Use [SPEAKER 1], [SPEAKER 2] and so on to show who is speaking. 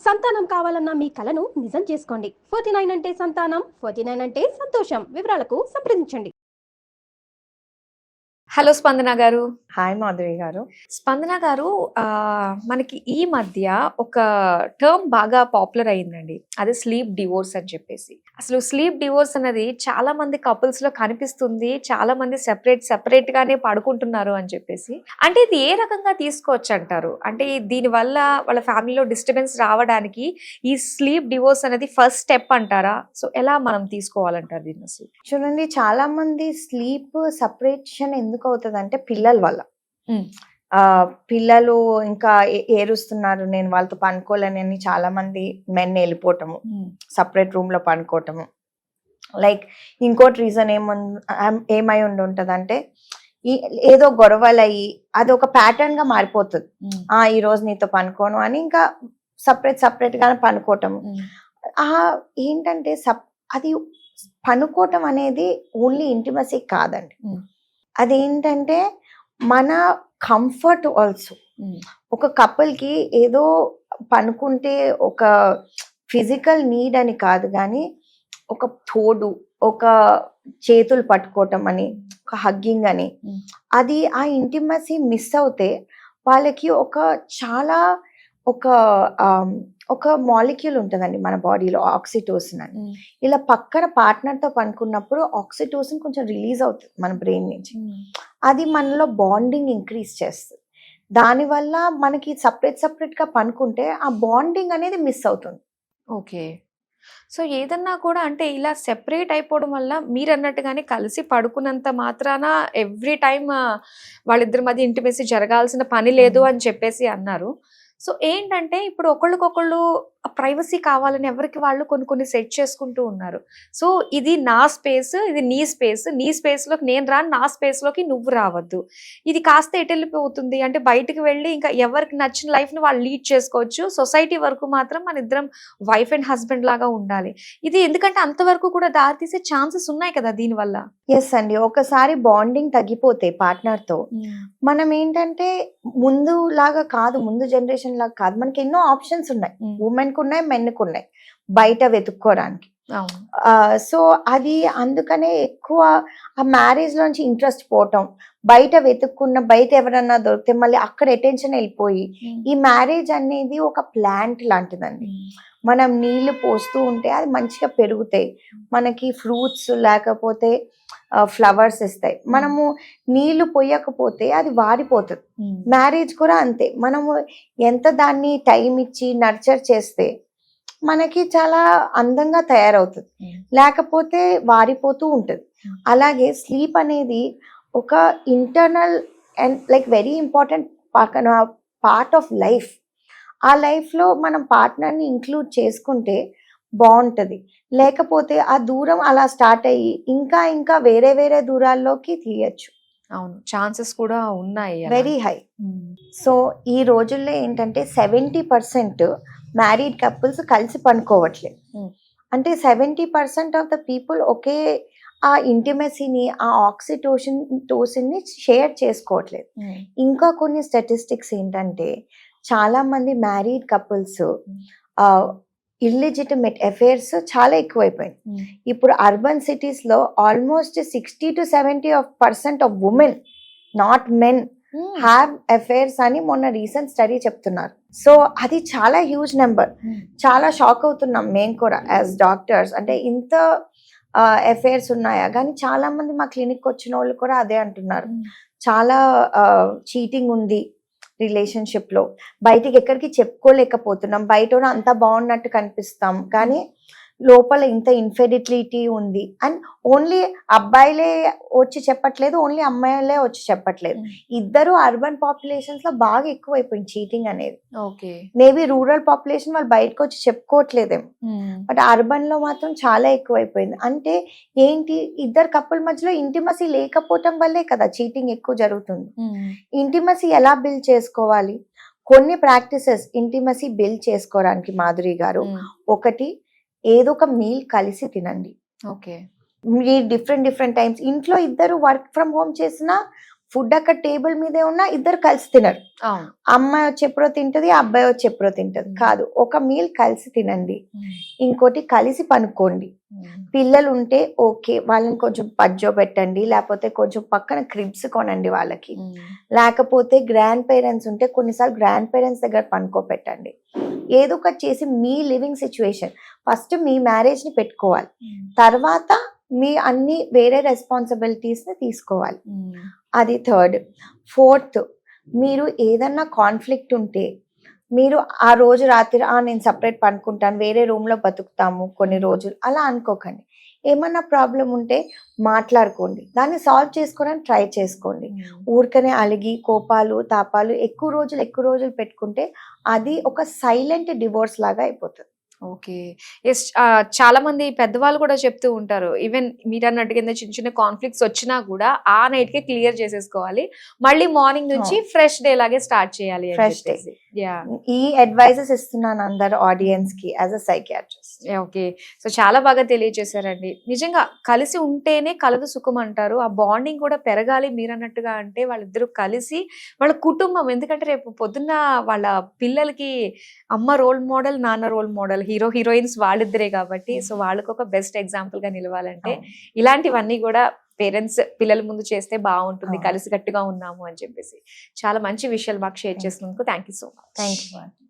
[SPEAKER 1] సంతానం కావాలన్న మీ కలను నిజం చేసుకోండి. 49 అంటే సంతానం, 49 అంటే సంతోషం. వివరాలకు సంప్రదించండి.
[SPEAKER 2] హలో స్పందన గారు.
[SPEAKER 3] హాయ్ మాధురి గారు.
[SPEAKER 2] స్పందన గారు, మనకి ఈ మధ్య ఒక టర్మ్ బాగా పాపులర్ అయిందండి. అదే స్లీప్ డివోర్స్ అని చెప్పేసి. అసలు స్లీప్ డివోర్స్ అనేది చాలా మంది కపుల్స్ లో కనిపిస్తుంది. చాలా మంది సెపరేట్ గానే పడుకుంటున్నారు అని చెప్పేసి. అంటే ఇది ఏ రకంగా తీసుకోవచ్చు అంటారు? అంటే దీని వల్ల వాళ్ళ ఫ్యామిలీలో డిస్టర్బెన్స్ రావడానికి ఈ స్లీప్ డివోర్స్ అనేది ఫస్ట్ స్టెప్ అంటారా? సో ఎలా మనం తీసుకోవాలంటారు దీన్ని అసలు?
[SPEAKER 3] చూడండి, చాలా మంది స్లీప్ సపరేషన్ ఎందుకు అవుతుంది అంటే పిల్లల వల్ల. పిల్లలు ఇంకా ఏరుస్తున్నారు, నేను వాళ్ళతో పనుకోలేనని చాలా మంది మెన్ వెళ్ళిపోవటము, సపరేట్ రూమ్ లో పనుకోవటము. లైక్ ఇంకోటి రీజన్ ఏమై ఉంటుందంటే ఏదో గొడవలు అయ్యి అది ఒక ప్యాటర్న్ గా మారిపోతుంది. ఈ రోజు నీతో పనుకోను అని ఇంకా సపరేట్ గానే పనుకోవటము. ఏంటంటే అది పనుకోవటం అనేది ఓన్లీ ఇంటిమసీ కాదండి. అదేంటంటే మన కంఫర్ట్ ఆల్సో. ఒక కపుల్కి ఏదో పనుకుంటే ఒక ఫిజికల్ నీడ్ అని కాదు, కానీ ఒక తోడు, ఒక చేతులు పట్టుకోవటం అని, ఒక హగ్గింగ్ అని, అది ఆ ఇంటిమసీ మిస్ అవుతే వాళ్ళకి చాలా ఒక మాలిక్యూల్ ఉంటుందండి మన బాడీలో, ఆక్సిటోసిన్ అని. ఇలా పక్కన పార్ట్నర్తో పనుకున్నప్పుడు ఆక్సిటోసిన్ కొంచెం రిలీజ్ అవుతుంది మన బ్రెయిన్ నుంచి. అది మనలో బాండింగ్ ఇంక్రీజ్ చేస్తుంది. దానివల్ల మనకి సపరేట్గా పనుకుంటే ఆ బాండింగ్ అనేది మిస్ అవుతుంది.
[SPEAKER 2] ఓకే. సో ఏదన్నా కూడా అంటే ఇలా సెపరేట్ అయిపోవడం వల్ల మీరు అన్నట్టుగానే కలిసి పడుకున్నంత మాత్రాన ఎవ్రీ టైమ్ వాళ్ళిద్దరి మధ్య ఇంటిమేసి జరగాల్సిన పని లేదు అని చెప్పేసి అన్నారు. సో ఏంటంటే ఇప్పుడు ఒకళ్ళకొకళ్ళు ప్రైవసీ కావాలని ఎవరికి వాళ్ళు కొన్ని సెట్ చేసుకుంటూ ఉన్నారు. సో ఇది నా స్పేస్, ఇది నీ స్పేస్, నీ స్పేస్లోకి నేను రాను, నా స్పేస్లోకి నువ్వు రావద్దు. ఇది కాస్త ఎటు వెళ్ళిపోతుంది అంటే బయటకు వెళ్ళి ఇంకా ఎవరికి నచ్చిన లైఫ్ని వాళ్ళు లీడ్ చేసుకోవచ్చు. సొసైటీ వరకు మాత్రం మన ఇద్దరం వైఫ్ అండ్ హస్బెండ్ లాగా ఉండాలి. ఇది ఎందుకంటే అంతవరకు కూడా దారితీసే ఛాన్సెస్ ఉన్నాయి కదా దీనివల్ల.
[SPEAKER 3] ఎస్ అండి, ఒకసారి బాండింగ్ తగ్గిపోతే పార్ట్నర్తో మనం ఏంటంటే ముందు లాగా కాదు, ముందు జనరేషన్ లాగా కాదు, మనకి ఎన్నో ఆప్షన్స్ ఉన్నాయి. ఉమెన్ ఉన్నాయి, మెన్కు ఉన్నాయి బయట వెతుక్కోవడానికి. సో అది అందుకనే ఎక్కువ ఆ మ్యారేజ్ లోంచి ఇంట్రెస్ట్ పోవటం, బయట బయట ఎవరన్నా దొరికితే మళ్ళీ అక్కడ అటెన్షన్ వెళ్ళిపోయి, ఈ మ్యారేజ్ అనేది ఒక ప్లాంట్ లాంటిదండి. మనం నీళ్లు పోస్తూ ఉంటే అది మంచిగా పెరుగుతాయి, మనకి ఫ్రూట్స్ లేకపోతే ఫ్లవర్స్ ఇస్తాయి. మనము నీళ్లు పోయకపోతే అది వాడిపోతుంది. మ్యారేజ్ కూడా అంతే, మనము ఎంత దాన్ని టైం ఇచ్చి నర్చర్ చేస్తే మనకి చాలా అందంగా తయారవుతుంది, లేకపోతే వారిపోతూ ఉంటుంది. అలాగే స్లీప్ అనేది ఒక internal and like very important part of life. ఆ లైఫ్లో మనం పార్ట్నర్ని ఇంక్లూడ్ చేసుకుంటే బాగుంటుంది. లేకపోతే ఆ దూరం అలా స్టార్ట్ అయ్యి ఇంకా వేరే దూరాల్లోకి తీయచ్చు.
[SPEAKER 2] అవును, ఛాన్సెస్ కూడా ఉన్నాయి,
[SPEAKER 3] వెరీ హై. సో ఈ రోజుల్లో ఏంటంటే 70% మ్యారీడ్ కపుల్స్ కలిసి పనుకోవట్లేదు. అంటే 70% ఆఫ్ ద పీపుల్ ఒకే ఆ ఇంటిమసీని, ఆ ఆక్సిటోసిన్ని షేర్ చేసుకోవట్లేదు. ఇంకా కొన్ని స్టాటిస్టిక్స్ ఏంటంటే చాలా మంది మ్యారీడ్ కపుల్స్ ఇల్లిజిటిమేట్ అఫైర్స్ చాలా ఎక్కువైపోయింది. ఇప్పుడు అర్బన్ సిటీస్ లో almost 60 to 70% of women, not men, have affairs అని మొన్న రీసెంట్ స్టడీ చెప్తున్నారు. సో అది చాలా హ్యూజ్ నెంబర్. చాలా షాక్ అవుతున్నాం మేము కూడా యాజ్ డాక్టర్స్. అంటే ఇంత అఫైర్స్ ఉన్నాయా? కానీ చాలా మంది మా క్లినిక్ వచ్చిన వాళ్ళు కూడా అదే అంటున్నారు, చాలా చీటింగ్ ఉంది రిలేషన్షిప్ లో. బయటికి ఎక్కడికి చెప్పుకోలేకపోతున్నాం, బయట అంత బాగున్నట్టు కనిపిస్తాం కానీ లోపల ఇంత ఇన్ఫెర్టిలిటీ ఉంది. అండ్ ఓన్లీ అబ్బాయిలే వచ్చి చెప్పట్లేదు, ఓన్లీ అమ్మాయిలే వచ్చి చెప్పట్లేదు. ఇద్దరు అర్బన్ పాపులేషన్స్ లో బాగా ఎక్కువైపోయింది చీటింగ్ అనేది. మేబీ రూరల్ పాపులేషన్ వాళ్ళు బయటకు వచ్చి చెప్పుకోవట్లేదేమో, బట్ అర్బన్ లో మాత్రం చాలా ఎక్కువైపోయింది. అంటే ఏంటి, ఇద్దరు కపుల్ మధ్యలో ఇంటిమసీ లేకపోవటం వల్లే కదా చీటింగ్ ఎక్కువ జరుగుతుంది. ఇంటిమసీ ఎలా బిల్డ్ చేసుకోవాలి? కొన్ని ప్రాక్టీసెస్ ఇంటిమసీ బిల్డ్ చేసుకోవడానికి మాధురి గారు, ఒకటి, ఏదో ఒక మీల్ కలిసి తినండి.
[SPEAKER 2] ఓకే,
[SPEAKER 3] మీ డిఫరెంట్ టైమ్స్ ఇంట్లో ఇద్దరు వర్క్ ఫ్రమ్ హోమ్ చేసినా ఫుడ్ అక్కడ టేబుల్ మీదే ఉన్నా ఇద్దరు కలిసి తినరు.
[SPEAKER 2] అవును.
[SPEAKER 3] అమ్మాయి వచ్చి ఎప్పుడో తింటది, అబ్బాయి వచ్చి ఎప్పుడో తింటది. కాదు, ఒక మీల్ కలిసి తినండి. ఇంకోటి కలిసి పనుకోండి. పిల్లలు ఉంటే ఓకే, వాళ్ళని కొంచెం పజ్జో పెట్టండి, లేకపోతే కొంచెం పక్కన క్రిబ్స్ కొనండి వాళ్ళకి. లేకపోతే గ్రాండ్ పేరెంట్స్ ఉంటే కొన్నిసార్లు గ్రాండ్ పేరెంట్స్ దగ్గర పనుకోపెట్టండి. ఏదో ఒకటి చేసి మీ లివింగ్ సిచ్యువేషన్ ఫస్ట్ మీ మ్యారేజ్ ని పెట్టుకోవాలి, తర్వాత మీ అన్ని వేరే రెస్పాన్సిబిలిటీస్ ని తీసుకోవాలి. అది థర్డ్. ఫోర్త్, మీరు ఏదన్నా కాన్ఫ్లిక్ట్ ఉంటే మీరు ఆ రోజు రాత్రి నేను సపరేట్ పనుకుంటాను, వేరే రూమ్ లో బతుకుతాము కొన్ని రోజులు, అలా అనుకోకండి. ఏమన్నా ప్రాబ్లం ఉంటే మాట్లాడుకోండి, దాన్ని సాల్వ్ చేసుకోవడానికి ట్రై చేసుకోండి. ఊరికనే అలిగి కోపాలు తాపాలు ఎక్కువ రోజులు పెట్టుకుంటే అది ఒక సైలెంట్ డివోర్స్ లాగా అయిపోతుంది.
[SPEAKER 2] ఓకే. ఎస్. చాలా మంది పెద్దవాళ్ళు కూడా చెప్తూ ఉంటారు. ఈవెన్ మీరు అన్నట్టు కింద చిన్న చిన్న కాన్ఫ్లిక్ట్స్ వచ్చినా కూడా ఆ నైట్ కే క్లియర్ చేసేసుకోవాలి, మళ్ళీ మార్నింగ్ నుంచి ఫ్రెష్ డే లాగే స్టార్ట్ చేయాలి అని
[SPEAKER 3] Fresh day.
[SPEAKER 2] చెప్పేసి. యా.
[SPEAKER 3] ఈ అడ్వైజెస్ ఇస్తున్నాను అందరు ఆడియన్స్ కి as a psychiatrist.
[SPEAKER 2] Okay. So చాలా బాగా తెలియజేశారండి. నిజంగా కలిసి ఉంటేనే కలదు సుఖం అంటారు. ఆ బాండింగ్ కూడా పెరగాలి మీరు అన్నట్టుగా. అంటే వాళ్ళిద్దరూ కలిసి వాళ్ళ కుటుంబం, ఎందుకంటే రేపు పొద్దున్న వాళ్ళ పిల్లలకి అమ్మ రోల్ మోడల్, నాన్న రోల్ మోడల్, హీరో హీరోయిన్స్ వాళ్ళిద్దరే కాబట్టి సో వాళ్ళకి ఒక బెస్ట్ ఎగ్జాంపుల్ గా నిలవాలంటే ఇలాంటివన్నీ కూడా పేరెంట్స్ పిల్లల ముందు చేస్తే బాగుంటుంది, కలిసికట్టుగా ఉన్నాము అని చెప్పేసి చాలా మంచి విషయాలు మాకు షేర్ చేసినందుకు thank you so much.
[SPEAKER 3] Thank you.